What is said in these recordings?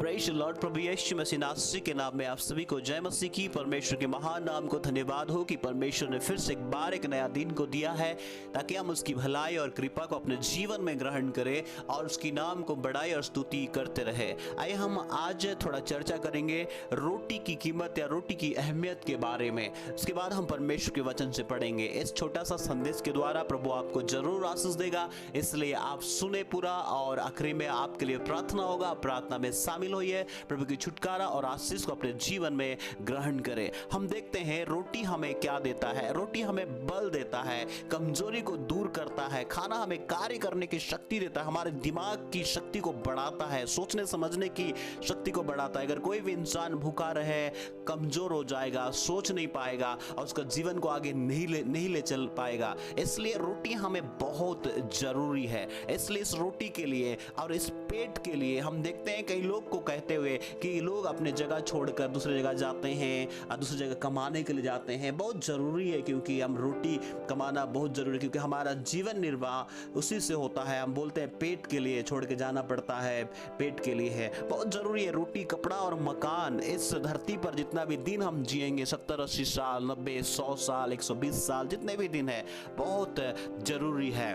Praise the Lord. प्रभु यीशु मसीह नासरी के नाम में आप सभी को जय मसीह की। परमेश्वर के महान नाम को धन्यवाद हो कि परमेश्वर ने फिर से एक बार एक नया दिन को दिया है ताकि हम उसकी भलाई और कृपा को अपने जीवन में ग्रहण करें और उसकी नाम को बड़ाई और स्तुति करते रहे। आइए हम आज थोड़ा चर्चा करेंगे रोटी की कीमत या रोटी की अहमियत के बारे में। उसके बाद हम परमेश्वर के वचन से पढ़ेंगे। इस छोटा सा संदेश के द्वारा प्रभु आपको जरूर आशीष देगा, इसलिए आप सुने पूरा और आखिरी में आपके लिए प्रार्थना होगा। प्रार्थना में शामिल होइए, प्रभु की छुटकारा और आशीष को अपने जीवन में ग्रहण करें। हम देखते हैं रोटी हमें क्या देता है। रोटी हमें बल देता है, कमजोरी को दूर करता है। खाना हमें कार्य करने की शक्ति देता है, हमारे दिमाग की शक्ति को बढ़ाता है, सोचने समझने की शक्ति को बढ़ाता है। अगर कोई भी इंसान भूखा रहे, कमजोर हो जाएगा, सोच नहीं पाएगा और उसका जीवन को आगे नहीं ले चल पाएगा। इसलिए रोटी हमें बहुत जरूरी है। इसलिए इस रोटी के लिए और इस पेट के लिए हम देखते हैं कई लोग को कहते हुए कि लोग अपने जगह छोड़कर दूसरी जगह जाते हैं और दूसरी जगह कमाने के लिए जाते हैं। बहुत जरूरी है, क्योंकि हम रोटी कमाना बहुत जरूरी है, क्योंकि हमारा जीवन निर्वाह उसी से होता है। हम बोलते हैं पेट के लिए छोड़ के जाना पड़ता है, पेट के लिए है, बहुत जरूरी है। रोटी, कपड़ा और मकान, इस धरती पर जितना भी दिन हम जिएंगे, 70-80 साल, 90, 100 साल, 120 साल, जितने भी दिन है, बहुत जरूरी है।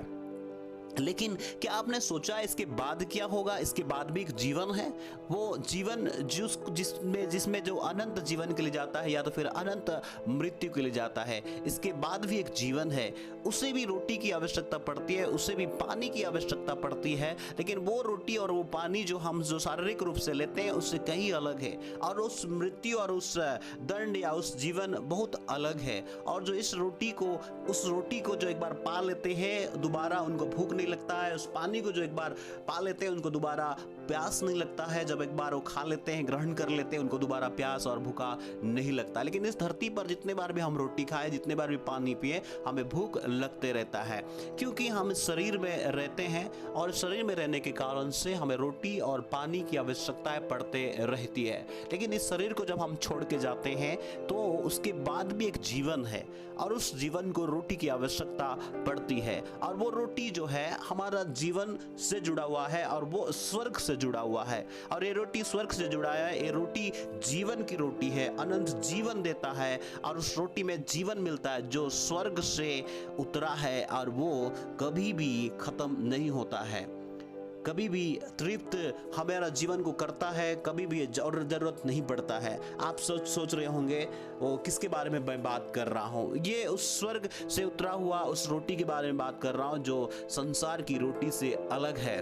लेकिन क्या आपने सोचा इसके बाद क्या होगा? इसके बाद भी एक जीवन है, वो जीवन जिसमें जो अनंत जीवन के लिए जाता है या तो फिर अनंत मृत्यु के लिए जाता है। इसके बाद भी एक जीवन है, उसे भी रोटी की आवश्यकता पड़ती है, उसे भी पानी की आवश्यकता पड़ती है। लेकिन वो रोटी और वो पानी जो हम शारीरिक रूप से लेते हैं उससे कहीं अलग है, और उस मृत्यु और उस दंड या उस जीवन बहुत अलग है। और जो उस रोटी को जो एक बार पा लेते हैं, दोबारा उनको भूख नहीं लगता है। उस पानी को जो एक बार पा लेते हैं, उनको दोबारा प्यास नहीं लगता है। जब एक बार वो खा लेते हैं, ग्रहण कर लेते हैं, उनको दोबारा प्यास और भूखा नहीं लगता। लेकिन इस धरती पर जितने बार भी हम रोटी खाएं, जितने बार भी पानी पिए, हमें भूख लगते रहता है, क्योंकि हम शरीर में रहते हैं और शरीर में रहने के कारण से हमें रोटी और पानी की आवश्यकताएं पड़ते रहती है। लेकिन इस शरीर को जब हम छोड़ के जाते हैं तो उसके बाद भी एक जीवन है, और उस जीवन को रोटी की आवश्यकता पड़ती है। और वो रोटी जो है हमारा जीवन से जुड़ा हुआ है और वो स्वर्ग से जुड़ा हुआ है। और ये रोटी स्वर्ग से जुड़ा है, ये रोटी जीवन की रोटी है, अनंत जीवन देता है। और उस रोटी में जीवन मिलता है जो स्वर्ग से उतरा है, और वो कभी भी खत्म नहीं होता है, कभी भी तृप्त हमारा जीवन को करता है, कभी भी जरूरत नहीं पड़ता है। आप सोच रहे होंगे वो किसके बारे में मैं बात कर रहा हूँ? ये उस स्वर्ग से उतरा हुआ उस रोटी के बारे में बात कर रहा हूँ जो संसार की रोटी से अलग है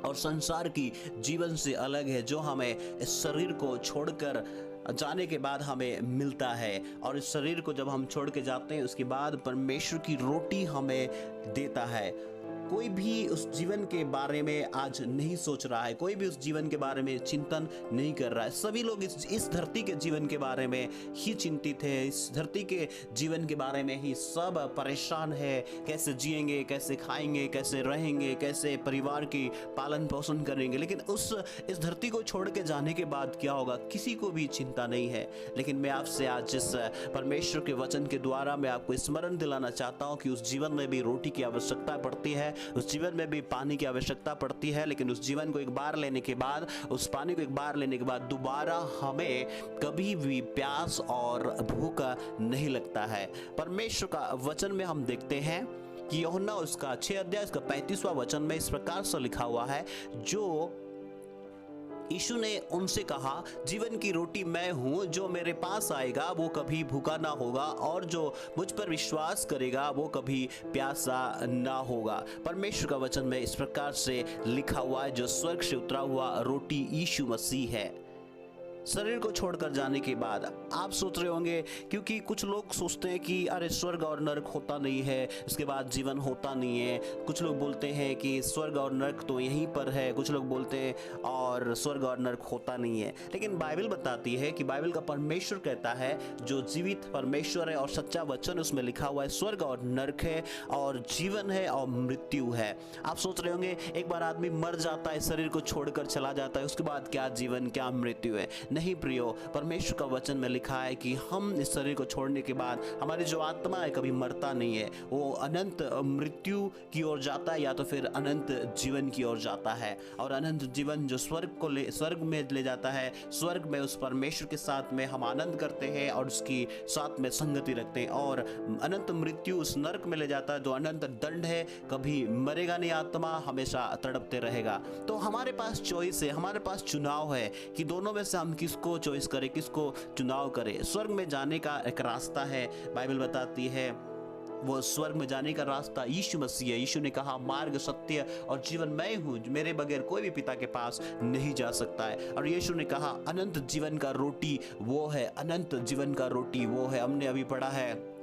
और संसार की जीवन से अलग है, जो हमें इस शरीर को छोड़कर जाने के बाद हमें मिलता है। और इस शरीर को जब हम छोड़ के जाते हैं, उसके बाद परमेश्वर की रोटी हमें देता है। कोई भी उस जीवन के बारे में आज नहीं सोच रहा है, कोई भी उस जीवन के बारे में चिंतन नहीं कर रहा है। सभी लोग इस धरती के जीवन के बारे में ही चिंतित है, इस धरती के जीवन के बारे में ही सब परेशान है। कैसे जिएंगे, कैसे खाएंगे, कैसे रहेंगे, कैसे परिवार की पालन पोषण करेंगे। लेकिन इस धरती को छोड़ के जाने के बाद क्या होगा, किसी को भी चिंता नहीं है। लेकिन मैं आपसे आज इस परमेश्वर के वचन के द्वारा मैं आपको स्मरण दिलाना चाहता हूँ कि उस जीवन में भी रोटी की आवश्यकता पड़ती है, उस जीवन में भी पानी की आवश्यकता पड़ती है। लेकिन उस जीवन को एक बार लेने के बाद, उस पानी को एक बार लेने के बाद दोबारा हमें कभी भी प्यास और भूख नहीं लगता है। परमेश्वर का वचन में हम देखते हैं कि यूहन्ना उसका 6 अध्याय उसका 35वां वचन में इस प्रकार से लिखा हुआ है, जो यीशु ने उनसे कहा, जीवन की रोटी मैं हूँ, जो मेरे पास आएगा वो कभी भूखा ना होगा, और जो मुझ पर विश्वास करेगा वो कभी प्यासा ना होगा। परमेश्वर का वचन में इस प्रकार से लिखा हुआ है, जो स्वर्ग से उतरा हुआ रोटी यीशु मसीह है। शरीर को छोड़कर जाने के बाद आप सोच रहे होंगे, क्योंकि कुछ लोग सोचते हैं कि अरे स्वर्ग और नरक होता नहीं है, इसके बाद जीवन होता नहीं है। कुछ लोग बोलते हैं कि स्वर्ग और नरक तो यहीं पर है, कुछ लोग बोलते हैं और स्वर्ग और नरक होता नहीं है। लेकिन बाइबल बताती है कि बाइबल का परमेश्वर कहता है, जो जीवित परमेश्वर है और सच्चा वचन उसमें लिखा हुआ है, स्वर्ग और नरक है और जीवन है और मृत्यु है। आप सोच रहे होंगे, एक बार आदमी मर जाता है, शरीर को छोड़कर चला जाता है, उसके बाद क्या जीवन क्या मृत्यु है? नहीं प्रियो, परमेश्वर का वचन में लिखा है कि हम इस शरीर को छोड़ने के बाद हमारी जो आत्मा है कभी मरता नहीं है, वो अनंत मृत्यु की ओर जाता है या तो फिर अनंत जीवन की ओर जाता है। और अनंत जीवन जो स्वर्ग में ले जाता है, स्वर्ग में उस परमेश्वर के साथ में हम आनंद करते हैं और उसकी साथ में संगति रखते हैं। और अनंत मृत्यु उस नरक में ले जाता है जो अनंत दंड है, कभी मरेगा नहीं, आत्मा हमेशा तड़पते रहेगा। तो हमारे पास चॉइस है, हमारे पास चुनाव है कि दोनों में से हम किसको चॉइस करें, किसको चुनाव करें। स्वर्ग में जाने का एक रास्ता है, बाइबल बताती है वो स्वर्ग में जाने का रास्ता यीशु मसीह है। यीशु ने कहा मार्ग, सत्य और जीवन मैं हूँ, मेरे बगैर कोई भी पिता के पास नहीं जा सकता है। और यीशु ने कहा अनंत जीवन का रोटी वो है, अनंत जीवन का रोटी वो है। हमने अभी पढ़ा है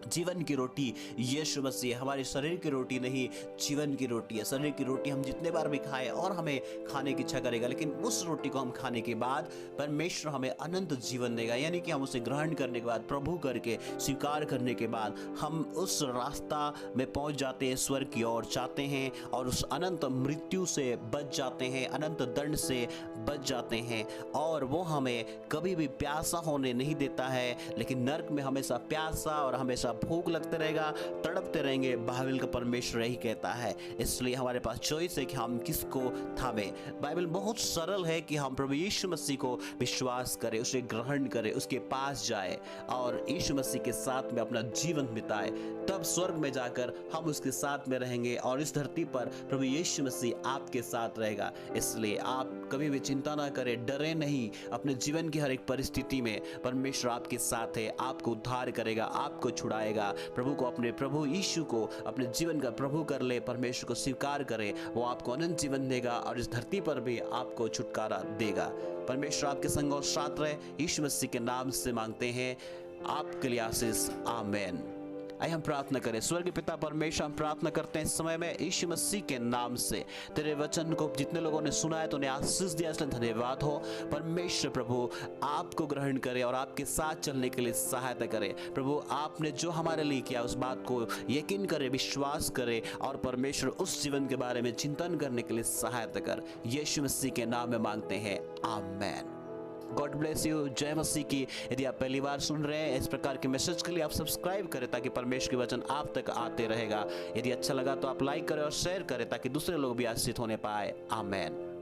जीवन की रोटी यीशु मसीह, हमारे शरीर की रोटी नहीं, जीवन की रोटी है। शरीर की रोटी हम जितने बार भी खाएं और हमें खाने की इच्छा करेगा, लेकिन उस रोटी को हम खाने के बाद परमेश्वर हमें अनंत जीवन देगा। यानी कि हम उसे ग्रहण करने के बाद, प्रभु करके स्वीकार करने के बाद हम उस रास्ता में पहुंच जाते हैं, स्वर्ग की ओर जाते हैं और उस अनंत मृत्यु से बच जाते हैं, अनंत दंड से बच जाते हैं। और वो हमें कभी भी प्यासा होने नहीं देता है, लेकिन नरक में हमेशा प्यासा और हमेशा भूख लगते रहेगा, तड़पते रहेंगे। बाइबल का परमेश्वर यही कहता है। इसलिए हमारे पास चॉइस है कि हम किसको थामे। बाइबल बहुत सरल है कि हम प्रभु यीशु मसीह को विश्वास करें, उसे ग्रहण करें, उसके पास जाए और यीशु मसीह के साथ में अपना जीवन बिताए। तब स्वर्ग में जाकर हम उसके साथ में रहेंगे और इस धरती पर प्रभु यीशु मसीह आपके साथ रहेगा। इसलिए आप कभी भी चिंता ना करें, डरे नहीं। अपने जीवन की हर एक परिस्थिति में परमेश्वर आपके साथ है, आपको उद्धार करेगा, आपको छुड़ाएगा। प्रभु को, अपने प्रभु यीशु को अपने जीवन का प्रभु कर ले, परमेश्वर को स्वीकार करे, वो आपको अनंत जीवन देगा और इस धरती पर भी आपको छुटकारा देगा। परमेश्वर आपके संग और साथ रहे, यीशु मसीह के नाम से मांगते हैं आपके लिए आशीष, आमीन। आइए हम प्रार्थना करें। स्वर्गीय पिता परमेश्वर, हम प्रार्थना करते हैं इस समय में यीशु मसीह के नाम से तेरे वचन को जितने लोगों ने सुना है तो उन्हें आशीष दिया, इसलिए धन्यवाद हो। परमेश्वर प्रभु आपको ग्रहण करे और आपके साथ चलने के लिए सहायता करे। प्रभु आपने जो हमारे लिए किया उस बात को यकीन करे, विश्वास करे और परमेश्वर उस जीवन के बारे में चिंतन करने के लिए सहायता कर। यीशु मसीह के नाम में मांगते हैं, आमीन। God bless you. जय मसीह की। यदि आप पहली बार सुन रहे हैं इस प्रकार के मैसेज के लिए आप सब्सक्राइब करें ताकि परमेश्वर के वचन आप तक आते रहेगा। यदि अच्छा लगा तो आप लाइक करें और शेयर करें ताकि दूसरे लोग भी आशीषित होने पाए। आमीन।